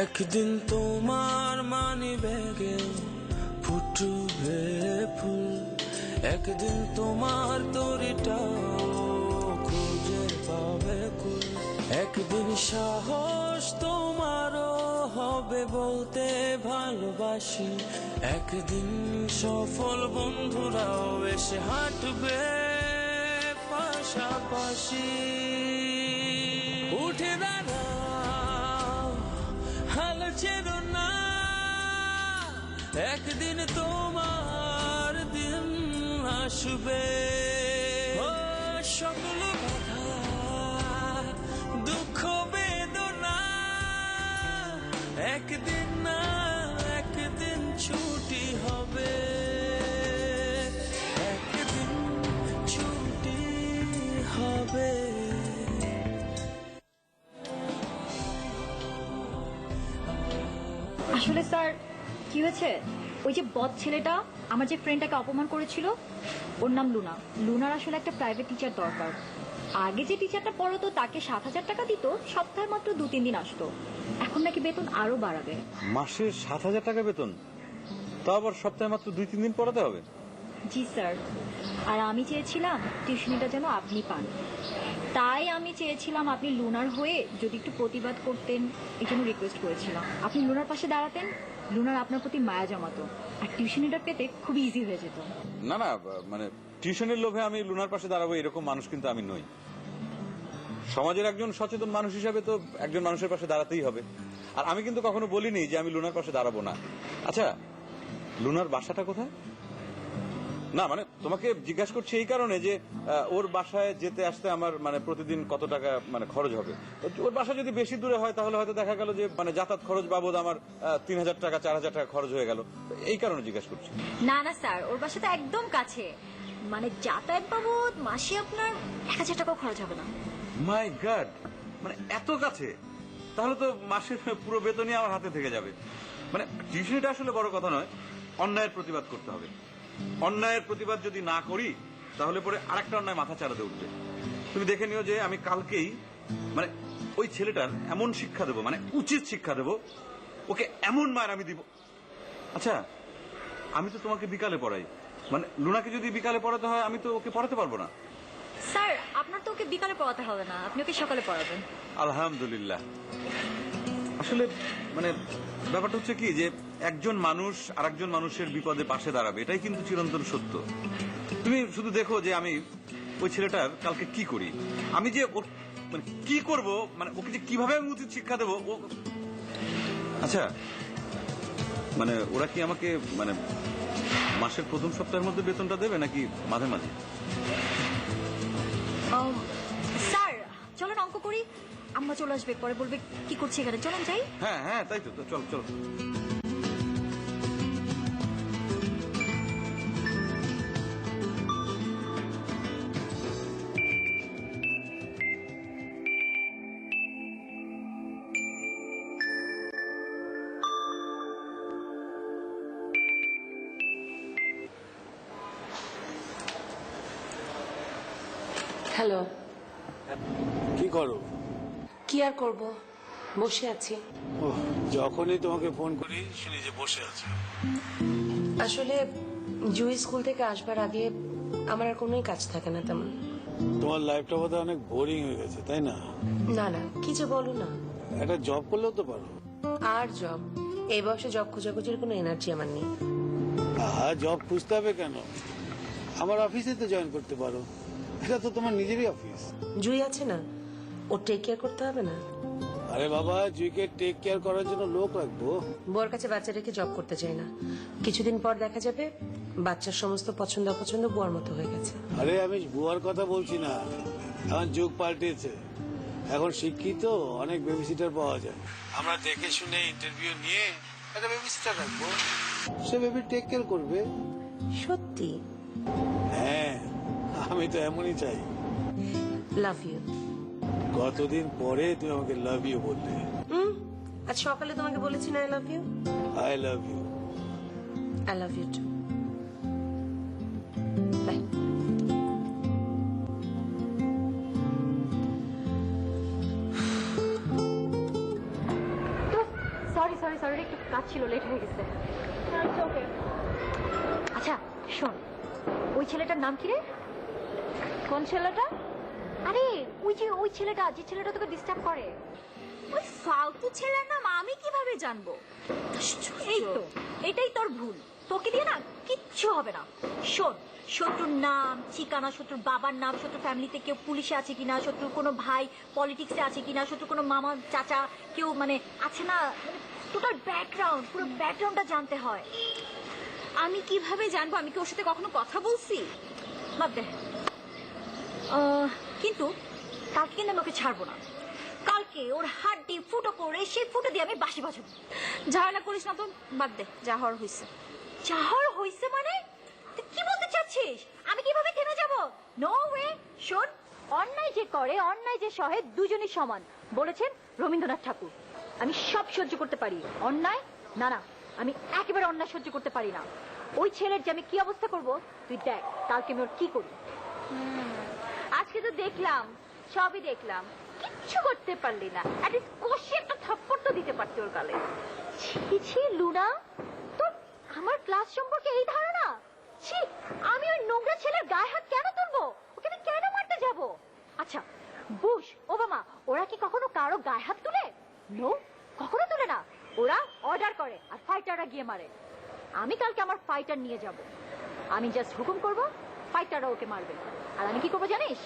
একদিন তোমার মানি ব্যাগে ফুটবে ফুল, একদিন তোমার তরিটাও খুঁজে পাবে কুল, একদিন সাহস তোমারও হবে বলতে ভালোবাসি, একদিন সফল বন্ধুরাও এসে হাঁটবে পাশাপাশি। উঠে দাঁড়াও, হাল ছেড়ো না, একদিন তোমার দিন আসবে। ও সকল বাধা দুঃখ বেদনা একদিন না একদিন ছুটি হবে, একদিন ছুটি হবে। আসলে স্যার কি হয়েছে, ওই যে বদ ছেলেটা আমার যে ফ্রেন্ডটাকে অপমান করেছিল, ওর নাম লুনা। লুনার আসলে একটা প্রাইভেট টিচার দরকার। আগে যে টিচারটা পড়াতো তাকে 7,000 টাকা দিত, সপ্তাহে মাত্র 2-3 দিন আসতো। এখন নাকি বেতন আরো বাড়াবে। মাসে 7,000 টাকা বেতন, তা আবার সপ্তাহে মাত্র 2-3 দিন পড়াতে হবে? জি স্যার, আর আমি চেয়েছিলাম টিউশনিটা যেন আপনি পান। তাই আমি চেয়েছিলাম আপনি লুনার হয়ে যদি একটু প্রতিবাদ করতেন, এই জন্য রিকোয়েস্ট করেছিলাম। আপনি লুনার পাশে দাঁড়াতেন, লুনার আপনার প্রতি মায়া জমাতো, আর টিউশনিটা পেতে খুব ইজি হয়ে যেত। না না, মানে টিউশনের লোভে আমি লুনার পাশে দাঁড়াবো এরকম মানুষ কিন্তু আমি নই। সমাজের একজন সচেতন মানুষ হিসাবে তো একজন মানুষের পাশে দাঁড়াতেই হবে। আর আমি কিন্তু কখনো বলিনি যে আমি লুনার পাশে দাঁড়াবো না। আচ্ছা, লুনার বাসাটা কোথায়? না মানে তোমাকে জিজ্ঞাসা করছি এই কারণে যে ওর বাসায় যেতে আসতে আমার মানে প্রতিদিন কত টাকা মানে খরচ হবে। ওর বাসা যদি বেশি দূরে হয় তাহলে হয়তো দেখা গেল যে মানে যাতায়াত খরচ বাবদ আমার 3,000 টাকা 4,000 টাকা খরচ হয়ে গেল, এই কারণে জিজ্ঞাসা করছি। না না স্যার, ওর বাসা তো একদম কাছে, মানে যাতায়াত বাবদ মাসে আপনার 1,000 টাকাও খরচ হবে না। মাই গড, মানে এত কাছে! তাহলে তো মাসের পুরো বেতনই আমার হাতে থেকে যাবে। মানে টিউশনিটা আসলে বড় কথা নয়, অন্যায়ের প্রতিবাদ করতে হবে। অন্যায়ের প্রতিবাদ যদি না করি তাহলে পরে আরেকটা অন্যায় মাথা চালাতে উঠবে। তুমি দেখে নিও যে আমি কালকেই মানে ওই ছেলেটার এমন শিক্ষা দেবো, মানে উচিত শিক্ষা দেবো, ওকে এমন মার আমি দিব। আচ্ছা, আমি তো তোমাকে বিকালে পড়াই, মানে লুনাকে যদি বিকালে পড়াতে হয় আমি তো ওকে পড়াতে পারবো না। স্যার আপনার তো ওকে বিকালে পড়াতে হবে না, আপনি ওকে সকালে পড়াবেন। আলহামদুলিল্লাহ। আসলে মানে ব্যাপারটা হচ্ছে কি যে একজন মানুষ আরেকজন মানুষের বিপদে পাশে দাঁড়াবে, এটাই কিন্তু চিরন্তন সত্য। তুমি শুধু দেখো যে আমি ওই ছেলেটার কালকে কি করি, আমি যে ওর মানে কি করব, মানে ওকে যে কিভাবে আমি উচিত শিক্ষা দেবো। ও আচ্ছা, মানে ওরা কি আমাকে মানে মাসের প্রথম সপ্তাহের মধ্যে বেতনটা দেবে নাকি মাঝে মাঝে? স্যার চলেন অঙ্ক করি, আমরা চলে আসবে, পরে বলবে কি করছি এখানে, চলেন যাই। হ্যাঁ হ্যাঁ, তাই তো, চল চল। হ্যালো। কি করো? কি আর করব, বসে আছি। ওহ, যখনই তোমাকে ফোন করি শুনি যে বসে আছো। আসলে জুই স্কুল থেকে আসবার আগে আমার আর কোনোই কাজ থাকে না তেমন। তোমার লাইফটা বোধহয় অনেক বোরিং হয়ে গেছে, তাই না? না না, কি যে বলো না। একটা জব করলেও তো পারো। আর জব, এই বয়সে জব খোঁজাখুঁজির কোনো এনার্জি আমার নেই। আহা, জব খুঁজতে হবে কেন? আমার অফিসে তো জয়েন করতে পারো, এটা তো তোমার নিজেরই অফিস। জুই আছে না, ওর টেক কেয়ার করতে হবে না? আরে বাবা, জুইকে টেক কেয়ার করার জন্য লোক রাখবো। বউর কাছে বাচ্চা রেখে জব করতে চাই না, কিছুদিন পর দেখা যাবে বাচ্চার সমস্ত পছন্দ অপছন্দ বুয়ার মতো হয়ে গেছে। আরে আমি বুয়ার কথা বলছি না, এখন যুগ পাল্টেছে, এখন শিক্ষিত অনেক বেবিসিটার পাওয়া যায়। আমরা দেখে শুনে ইন্টারভিউ নিয়ে একটা বেবিসিটার রাখবো, সে বেবি টেক কেয়ার করবে। সত্যি? হ্যাঁ, আমি তো এমনই চাই। Love you. কতদিন পরে তুমি আমাকে লাভ ইউ বললে। আজ সকালে তোমাকে বলেছি না I love you. I love you. I love you too. Bye. একটু কাজ ছিল, লেট হয়ে গেছে। আচ্ছা শোন, ওই ছেলেটার নাম কি রে? কোন ছেলেটা? আরে ওই ছেলেটা, যে ছেলেটা তোকে ডিস্টার্ব করে। ওই ফালতু ছেলের নাম আমি কিভাবে জানবো? এই তো, এটাই তোর ভুল। তোকে দিয়ে না কিচ্ছু হবে না। শোন, শত্রুর নাম, ঠিকানা, শত্রুর বাবার নাম, শত্রুর ফ্যামিলিতে কেউ পুলিশে আছে কিনা, শত্রুর কোনো ভাই পলিটিক্সে আছে কিনা, শত্রুর কোনো মামা চাচা কেউ মানে আছে না, মানে টোটাল ব্যাকগ্রাউন্ড, পুরো ব্যাকগ্রাউন্ডটা জানতে হয়। আমি কিভাবে জানবো? আমি কি ওর সাথে কখনো কথা বলছি? বাদ দে। কিন্তু কালকে কিন্তু আমি ওকে ছাড়বো না। কালকে ওর হাড্ডি ফুটো করে সেই ফুটো দিয়ে আমি বাঁশি বাজাবো। ঝামেলা করিস না তো, বাদ দে, যা হওয়ার হয়েছে। চাহর হইছে মানে? তুই কি বলতে চাচ্ছিস? আমি কিভাবে থেমে যাব? No way. শোন, অন্যায় যে করে, অন্যায় যে সহে, দুজনই সমান বলেছেন রবীন্দ্রনাথ ঠাকুর। আমি সব সহ্য করতে পারি, অন্যায় না। না, আমি একেবারে অন্যায় সহ্য করতে পারি না। ওই ছেলের যে আমি কি অবস্থা করব তুই দেখ, কালকে আমি ওর কি করি। আজকে তো দেখলাম, সবই দেখলাম, কিচ্ছু করতে পারলি না। অ্যাটলিস্ট কষে একটা থাপ্পড় তো দিতে পারতি ওর গালে। ছি ছি লুনা, তোর আমার ক্লাস সম্পর্কে এই ধারণা? ছি, আমি ওই নোংরা ছেলের গায়ে হাত কেন তুলবো? ওকে আমি কেন মারতে যাব? আচ্ছা, বুশ ওবামা ওরা কি কখনো কারো গায়ে হাত তুলে? নো, কখনো তুলে না। ওরা অর্ডার করে আর ফাইটাররা গিয়ে মারে। আমি কালকে আমার ফাইটার নিয়ে যাব। আমি জাস্ট হুকুম করব, ফাইটাররা ওকে মারবে। আর আমি কি করবো জানিস?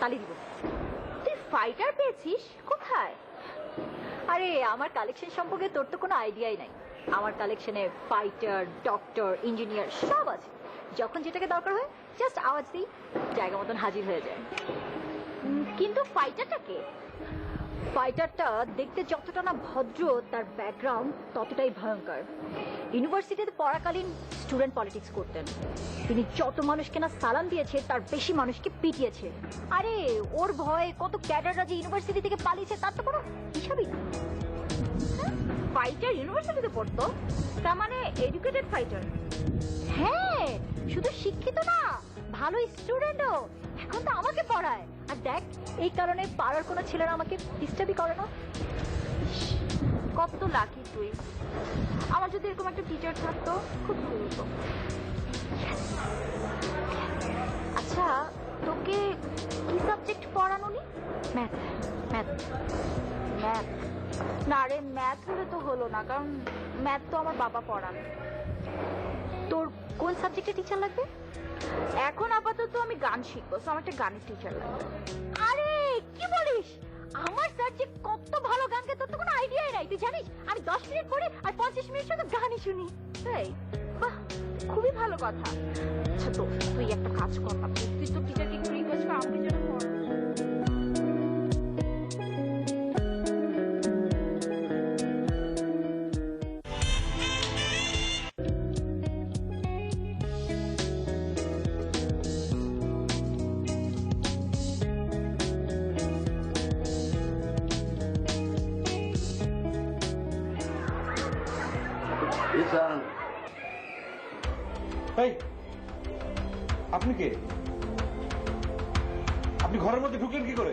তালি দিব। তুই ফাইটার পেয়েছিস কোথায়? আরে আমার কালেকশন সম্পর্কে তোর তো কোনো আইডিয়াই নাই। আমার কালেকশনে ফাইটার, ডক্টর, ইঞ্জিনিয়ার সব আছে। যখন যেটাকে দরকার হয় জাস্ট আওয়াজ দিই, জায়গা মতন হাজির হয়ে যায়। কিন্তু ফাইটারটা কে? ফাইটারটা দেখতে যতটা না ভদ্র, তার ব্যাকগ্রাউন্ড ততটাই ভয়ঙ্কর। ইউনিভার্সিটিতে পড়াকালীন স্টুডেন্ট পলিটিক্স করতেন। তিনি যত মানুষকে না সালাম দিয়েছে তার বেশি মানুষকে পিটিয়েছে। আরে ওর ভয়ে কত ক্যাডাররা যে ইউনিভার্সিটি থেকে পালিয়েছে তার তো কোনো হিসাবই না। ফাইটার ইউনিভার্সিটিতে পড়তো? তার মানে এডুকেটেড ফাইটার? হ্যাঁ, শুধু শিক্ষিত না, ভালো স্টুডেন্টও। এখন তো আমাকে পড়ায়। আর দেখ, এই কারণে পাড়ার কোনো ছেলেরা আমাকে ডিস্টার্বই করে না। কত লাকি তুই। আমার যদি এরকম একটা টিচার থাকতো খুব ভালো হতো। আচ্ছা, তোকে কি সাবজেক্ট পড়ানো নি? ম্যাথ। Math math? না রে, ম্যাথ হলে তো হলো না, কারণ ম্যাথ তো আমার বাবা পড়ান। তোর কোন সাবজেক্টে টিচার লাগবে? এখন আপাতত আমি গান শিখবো, তো আমার একটা গানের টিচার লাগবে। আরে কি বলিস? আমার সাবজেক্ট কত ভালো গান গায় তোর তো কোনো আইডিয়াই নাই। তুই জানিস আমি 10 মিনিট পড়ে আর 50 মিনিট শুধু গানই শুনি। তাই? বাহ, খুবই ভালো কথা। আচ্ছা তো তুই একটা কাজ কর না, তুই তো টিচারকে একটু রিকোয়েস্ট কর আমাকে যেন পড়। এই, আপনি কে? আপনি ঘরের মধ্যে ঢুকলেন কি করে?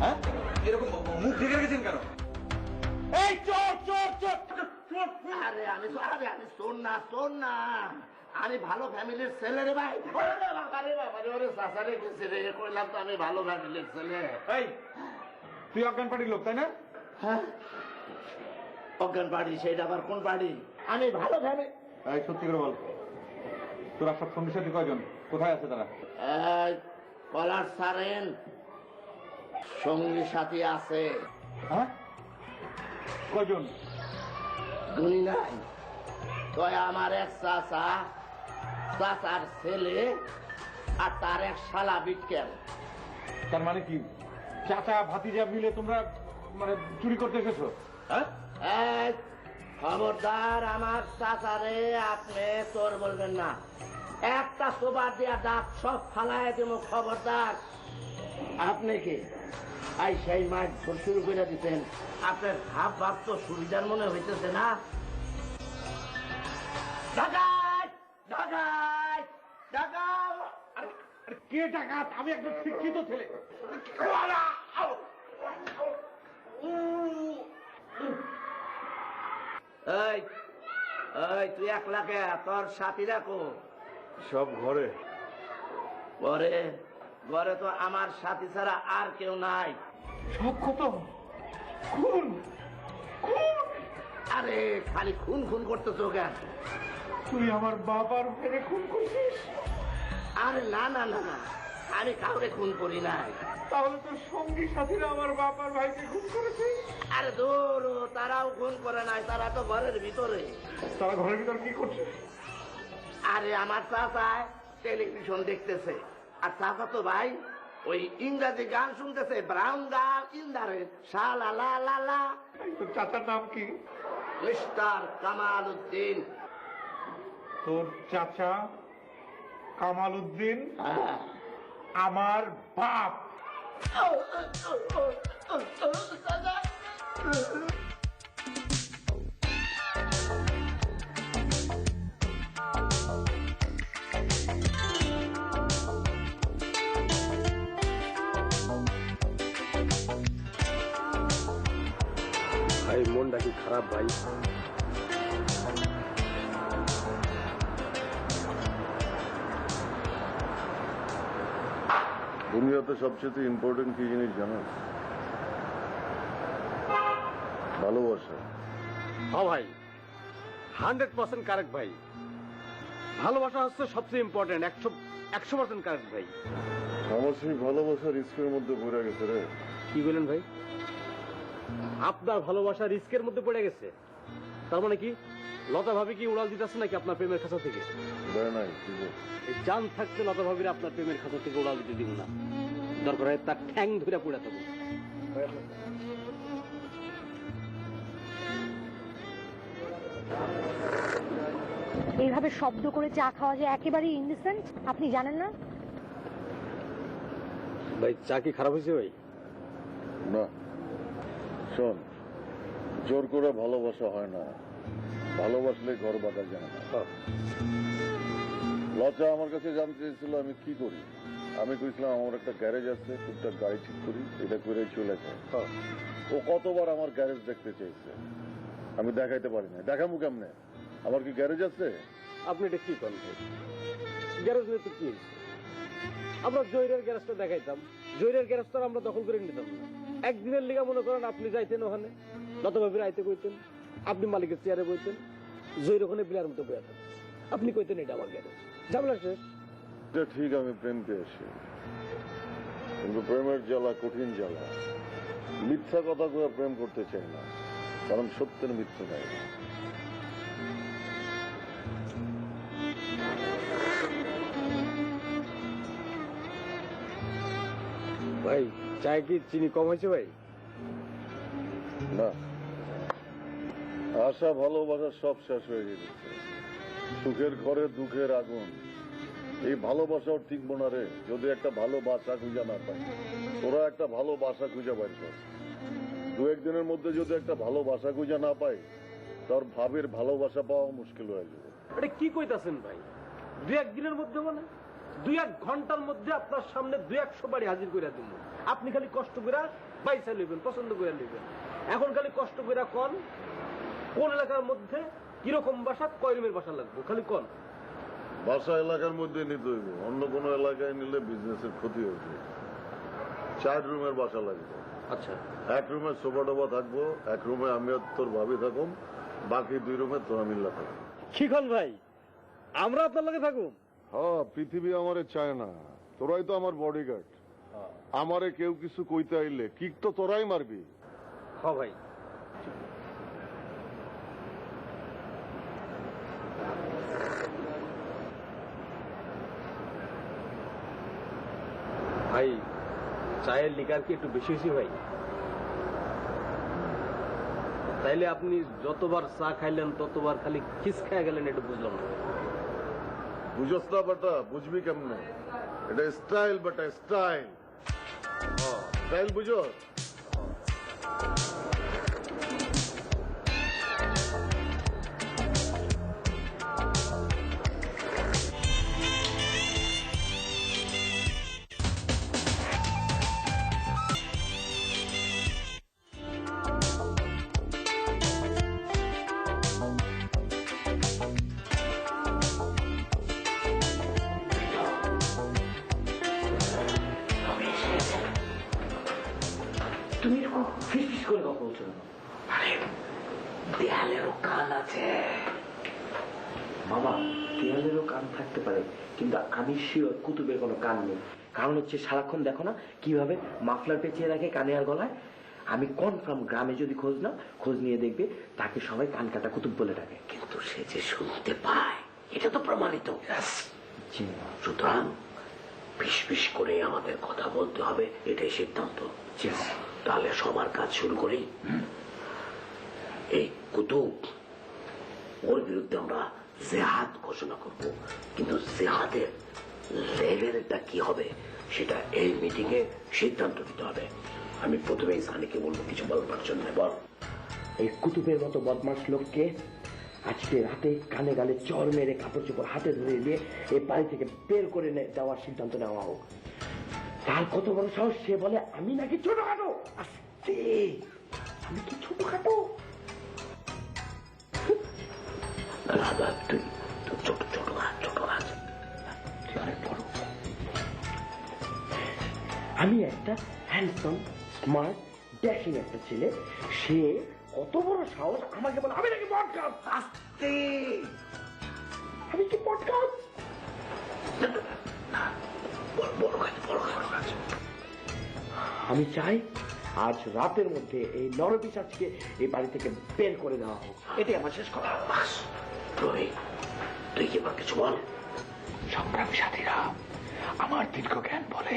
হ্যাঁ, এরকম মুখ ঢেকে রেখেছেন কেন? এই চোর চোর চোর চোর! আরে আমি শোন না আমি ভালো ফ্যামিলির ছেলে রে ভাই। ওরে সাসারে গেছে রে, কইলাম তো আমি ভালো ফ্যামিলির ছেলে। এই, তুই অজ্ঞান পার্টির লোক তাই না? হ্যাঁ, অজ্ঞান বাড়ি, সেটা আবার কোন বাড়ি? আমি ভালো ফ্যামিলি। এই সত্যি করে বল, তোরা সব সঙ্গী সাথী কয়জন? কোথায় আছে তারা? কলার সারেন সঙ্গী সাথী আছে। হ্যাঁ, কয়জন? গুনি নাই। তয় আমার এক চাচার ছেলে আর তার এক শালা বিটকেল। তার মানে কি চাচা ভাতিজা মিলে তোমরা মানে চুরি করতে এসেছো? হ্যাঁ, এই, খবরদার আমার চাচারে আপনি তোর বলবেন না। একটা সোবার দিয়া দাঁত সব ফালায় দেব, খবরদার। আপনি কি আই সেই মাছ শুরু করে দিতেন? আপনার ভাব ভাব তো সুবিধার মনে হইতেছে না? ডাকাত ডাকাত ডাকাত! কে ডাকাত? আমি একজন শিক্ষিত ছেলে। এই এই তুই একলা কে? তোর সাথী রাখো সব ঘরে। ঘরে? ঘরে তো আমার সাথী ছাড়া আর কেউ নাই। সব খতম। খুন খুন। আরে খালি খুন খুন করতেছো কেন? তুই আমার বাবার মেরে খুন করছিস? আরে না না না না, আমি কাউরে খুন করি নাই। তাহলে তোর সঙ্গী সাথীরা আমার বাবার ভাইকে খুন করেছে? আরে দূর, তারাও খুন করে নাই, তারা তো ঘরের ভিতরে। তারা ঘরের ভিতর কি করছে? আরে আমার চাচায় টেলিভিশন দেখতেছে, আর চাচা তো ভাই ওই ইংরাজি গান শুনতেছে, brown girl in the red, শালা লা লা লা। তোর চাচার নাম কি? মিস্টার কামাল উদ্দিন। তোর চাচা কামাল উদ্দিন হ্যাঁ। আমার বাপ। ভাই মনটা কি খারাপ ভাই? দুনিয়াতে সবচেয়ে ইম্পর্টেন্ট কি জিনিস জানো? ভালোবাসা। হ্যাঁ ভাই, 100% কারেক্ট ভাই। ভালোবাসা হচ্ছে সবচেয়ে ইম্পর্টেন্ট, 100% কারেক্ট ভাই। আমার সেই ভালোবাসা রিস্কের মধ্যে পড়ে গেছে রে। কি বলেন ভাই? আপনার ভালোবাসা রিস্কের মধ্যে পড়ে গেছে? তার মানে কি লতা ভাবি কি উড়াল দিতেছে নাকি আপনার প্রেমের খাঁচা থেকে? দেয় নাই কি বল? এই জান থাকতে লতা ভাবির আপনার প্রেমের খাঁচা থেকে উড়াল দিতে দিব না। দরকার হয় তার ঠ্যাং ধরে পড়ে থাকবো। এইভাবে শব্দ করে চা খাওয়া যে একেবারেই ইনডিসেন্ট, আপনি জানেন না? ভাই চা কি খারাপ হয়েছে ভাই? না শোন, জোর করে ভালোবাসা হয় না, ভালোবাসলে ঘর বাঁধা যায় না। লজ্জা আমার কাছে জানতে চেয়েছিল আমি কি করি। আমি কইছিলাম আমার একটা গ্যারেজ আছে, টুকটাক গাড়ি ঠিক করি, এটা করে চলে যায়। ও কতবার আমার গ্যারেজ দেখতে চাইছে, আমি দেখাইতে পারি না। দেখামু কেমনে? আমার কি গ্যারেজ আছে? আপনি এটা কি করেন ভাই? গ্যারেজ নিয়ে তো কি হয়েছে? আমরা জয়রের গ্যারেজটা দেখাইতাম, জয়রের গ্যারেজটা আমরা দখল করে নিতাম না। একদিনের লিগা মনে করেন আপনি যাইতেন ওখানে, লতাভাবির আইতে কইতেন, আপনি মালিকের চেয়ারে বইতেন, জয়র ওখানে বিলার মতো বইয়া থাকতেন, আপনি কইতেন এটা আমার গ্যারেজ। ঝামেলা শেষ। এটা ঠিক, আমি প্রেম পেয়েছি, কিন্তু প্রেমের জ্বালা কঠিন জ্বালা। মিথ্যা কথা কয়ে প্রেম করতে চাই না, কারণ সত্যের মৃত্যু নাই। ভাই চায় কি চিনি কম হয়েছে ভাই? না, আশা ভালোবাসা সব শেষ হয়ে গেছে। সুখের ঘরে দুঃখের আগুন, এই ভালোবাসাও টিকবো না রে যদি একটা ভালো বাসা খুঁজে না পাই। তোরা একটা ভালো বাসা খুঁজে পাই, দু একদিনের মধ্যে যদি একটা ভালো বাসা খুঁজে না পাই, তোর ভাবের ভালোবাসা পাওয়া মুশকিল হয়ে যাবে। এটা কি কইতাছেন ভাই? 2-1 দিনের মধ্যে মানে 2-1 ঘন্টার মধ্যে আপনার সামনে 200 বাড়ি হাজির করে দিব। আপনি খালি কষ্ট করে বাইসা লইবেন, পছন্দ করে লইবেন। এখন খালি কষ্ট করে কোন এলাকার মধ্যে কিরকম বাসা, কয় রুমের বাসা লাগবে খালি কোন। বাসা এলাকার মধ্যে নিতে হইব, অন্য কোনো এলাকায় নিলে বিজনেসের ক্ষতি হইবে। 4 রুমের বাসা লাগবে। আচ্ছা, 1 রুমে সোফা টোফা থাকবো, 1 রুমে আমি আর তোর ভাবি থাকুম, বাকি 2 রুমে তোরা মিল্লা থাকুম। কি কোন ভাই? আমরা আপনার লগে থাকুম? হ্যাঁ, পৃথিবী আমারে চায় না, তোরাই তো আমার বডিগার্ড। আমারে কেউ কিছু কইতে আইলে কিক তো তোরাই মারবি। হ্যাঁ ভাই। ভাই চায়ের লিকার কি একটু বেশি হয়েছে ভাই? তাইলে আপনি যতবার চা খাইলেন ততবার খালি খিস খাই গেলেন, এটা বুঝলাম না। বুঝস না বেটা, বুঝবি কেমনে? এটা স্টাইল বেটা, স্টাইল। স্টাইল বুঝস? তুমি এরকম ফিস করে কথা বলছো কেন? আরে দেয়ালেরও কান আছে মামা, দেয়ালেরও কান থাকতে পারে, কিন্তু আমি শিওর কুতুবের কোনো কান নেই। কারণ হচ্ছে সারাক্ষণ দেখো না কিভাবে মাফলার পেঁচিয়ে রাখে কানে আর গলায়। আমি কনফার্ম গ্রামে যদি খোঁজ নিয়ে দেখবে তাকে সবাই কান কাটা কুতুব বলে ডাকে। কিন্তু সে যে শুনতে পায় এটা তো প্রমাণিত। সুতরাং বিশ বিশ করে আমাদের কথা বলতে হবে, এটাই সিদ্ধান্ত। তাহলে সবার কাজ শুরু করি। এই কুতুব ওর বিরুদ্ধে আমরা জেহাদ ঘোষণা করব, কিন্তু জেহাদের লেভেলটা কি হবে সেটা এই মিটিং এ সিদ্ধান্ত নিতে হবে। আমি প্রথমেই সানিকে বলবো কিছু বলবার জন্য। বল, এই কুতুবের মতো বদমাস লোককে আজকে রাতে কানে গালে চর মেরে কাপড় চোপড় হাতে ধরে নিয়ে এই বাড়ি থেকে বের করে দেওয়ার সিদ্ধান্ত নেওয়া হোক। তার কত বড় সাহস, সে বলে আমি নাকি ছোটখাটো। আস্তে, আমি কি ছোটখাটো? তুই ছোট ছোট গাছ আমি একটা হ্যান্ডসাম স্মার্ট ড্যাশিং একটা ছেলে, সে কত বড় সাহস আমাকে বলে আমি নাকি পডকাস্ট। আস্তে, আমি কি পডকাস্ট? আমি চাই আজ রাতের মধ্যে এই নরপিশাচকে এই বাড়ি থেকে বের করে দেওয়া হোক। এটাই আমার শেষ কথা। তুই কি আমার কিছু বল? সংগ্রামী সাথীরা, আমার দীর্ঘ জ্ঞান বলে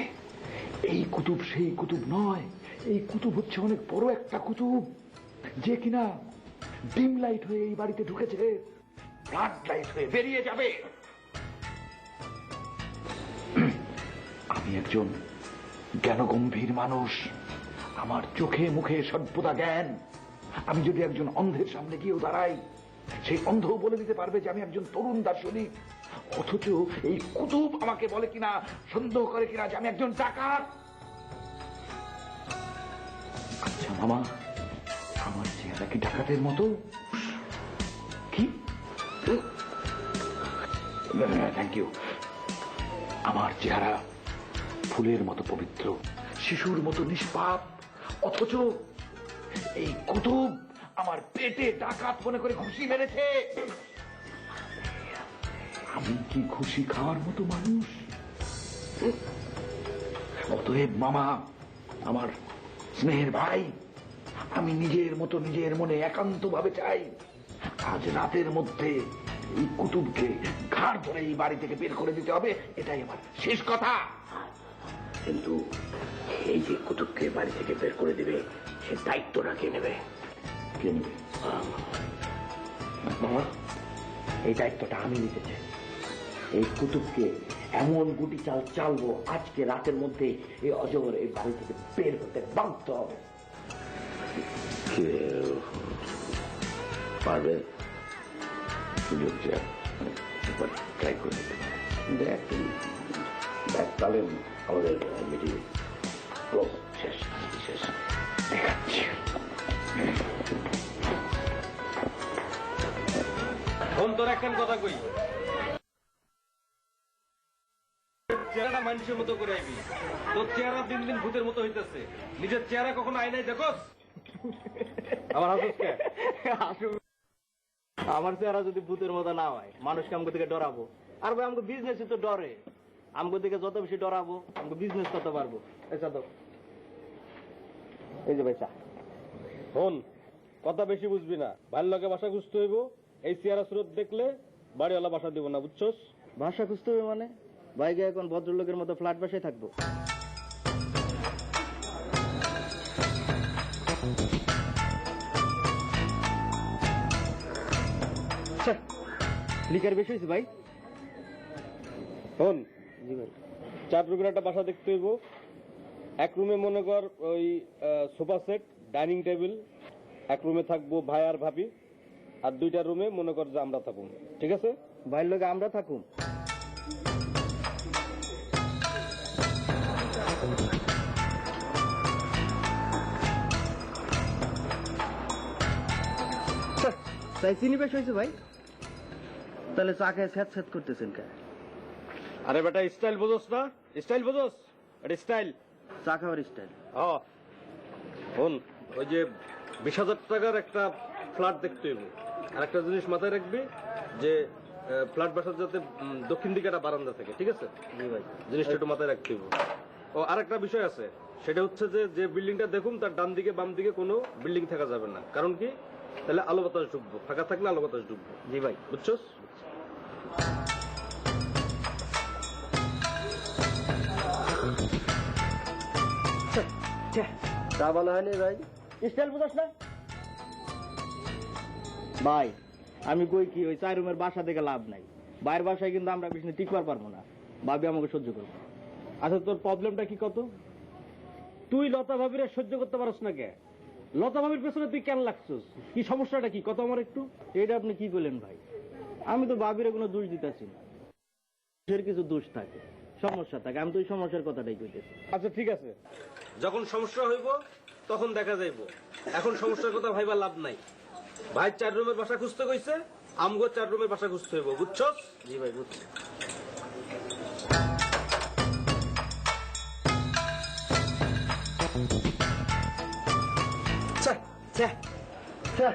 এই কুতুব সেই কুতুব নয়। এই কুতুব হচ্ছে অনেক বড় একটা কুতুব, যে কিনা ডিম লাইট হয়ে এই বাড়িতে ঢুকেছে, ব্লাড লাইট হয়ে বেরিয়ে যাবে। আমি একজন জ্ঞানগম্ভীর মানুষ, আমার চোখে মুখে সর্বদা জ্ঞান। আমি যদি একজন অন্ধের সামনে গিয়েও দাঁড়াই, সেই অন্ধও বলে দিতে পারবে যে আমি একজন তরুণ দার্শনিক। অথচ এই কুতুব আমাকে বলে কিনা, সন্দেহ করে কিনা যে আমি একজন ডাকাত। আচ্ছা মামা, আমার চেহারা কি ডাকাতের মতো? কি? Thank you. আমার চেহারা ফুলের মতো পবিত্র, শিশুর মতো নিষ্পাপ। অথচ এই কুতুব আমার পেটে ডাকাত মনে করে ঘুষি মেরেছে। আমি কি ঘুষি খাওয়ার মতো মানুষ? অতএব মামা, আমার স্নেহের ভাই, আমি নিজের মতো নিজের মনে একান্ত ভাবে চাই আজ রাতের মধ্যে এই কুতুবকে ঘাড় ধরে এই বাড়ি থেকে বের করে দিতে হবে। এটাই আমার শেষ কথা। কিন্তু এই যে কুতুবকে বাড়ি থেকে বের করে দিবে, সে দায়িত্বটা কে নেবে? কে নেবে? মামা, এই দায়িত্বটা আমি নিতে চাই। এই কুতুবকে এমন গুটি চাল চালবো আজকে রাতের মধ্যে এই অজগর এই বাড়ি থেকে বের হতে বাধ্য হবে। পারবে? সুযোগ চেয়ে ট্রাই করে দেখ তাহলে আমাদের মিটিং শেষ শেষ দেখাচ্ছি। তোর একখান কথা কই, চেহারাটা মানুষের মতো করে আইবি। তোর চেহারা দিন দিন ভূতের মতো হইতেছে। নিজের চেহারা কখনো আয়নায় দেখোস? আমার আমার চেহারা যদি ভূতের মতো না হয়, মানুষকে আমাকে থেকে ডরাবো। আর ভাই আমাকে বিজনেস তো ডরে, আমাকে থেকে যত বেশি ডরাবো আমাকে বিজনেস করতে পারবো। আচ্ছা তো এই যে ভাই চা। শোন, কথা বেশি বুঝবি না, ভালো লাগে বাসা খুঁজতে হইব। এই চেহারা স্রোত দেখলে বাড়িওয়ালা বাসা দিব না, বুঝছস? ভাষা খুঁজতে হবে মানে? ভাইকে এখন ভদ্রলোকের মতো ফ্ল্যাট বাসায় থাকবো। লিকার বেশি হয়েছে ভাই। শোন, জি ভাই। 4 রুমের একটা বাসা দেখতে হইব। এক রুমে মনে কর ওই সোফা সেট, ডাইনিং টেবিল। এক রুমে থাকবো ভাই আর ভাবি, আর 2টা রুমে মনে কর যে আমরা থাকুন। ঠিক আছে? ভাইয়ের লোকে আমরা থাকুম। তাই চিনি বেশ হয়েছে ভাই। তাহলে চা খেয়ে স্যাঁত স্যাঁত করতেছেন কে? আরে বেটা, স্টাইল বোঝোস না? স্টাইল বোঝোস? এটা স্টাইল, চা খাওয়ার স্টাইল। শোন, ওই যে 20,000 টাকার একটা ফ্ল্যাট দেখতে হইব। আর একটা জিনিস মাথায় রাখবি যে ফ্ল্যাট বাসার যাতে দক্ষিণ দিকে একটা বারান্দা থাকে, ঠিক আছে? জি ভাই, জিনিসটা একটু মাথায় রাখতে হইব। ও আরেকটা বিষয় আছে, সেটা হচ্ছে যে বিল্ডিংটা দেখুন তার ডান দিকে বাম দিকে কোনো বিল্ডিং থাকা যাবে না। কারণ কি, তাহলে আলো বাতাস ঢুকবো, ফাঁকা থাকলে আলো বাতাস ঢুকবো। জি ভাই, বুঝছস? চা ভালো হয়নি ভাই, স্টাইল বুঝাস না ভাই। আমি কই কি, ওই 4 রুমের বাসা থেকে লাভ নাই। বাইরের বাসায় কিন্তু আমরা বিষ্ণু টিকবার পারবো না, ভাবি আমাকে সহ্য করবো। আচ্ছা তোর প্রবলেমটা কি কত? তুই লতা ভাবির সহ্য করতে পারস না কে? লতা ভাবির পেছনে তুই কেন লাগছিস? কি সমস্যাটা কি কত আমার একটু? এটা আপনি কি বলেন ভাই? আমি তো ভাবির কোনো দোষ দিতেছি না, কিছু দোষ থাকে, সমস্যা থাকে, আমি তো ওই সমস্যার কথাটাই কইতেছি। আচ্ছা ঠিক আছে, যখন সমস্যা হইব তখন দেখা যাইব। এখন সমস্যার কথা ভাইবা লাভ নাই। ভাই 4 রুমের বাসা খুঁজতে কইছে, আমগো 4 রুমের বাসা খুঁজতে হইব, বুঝছস? জি ভাই, বুঝছি। চা চা চা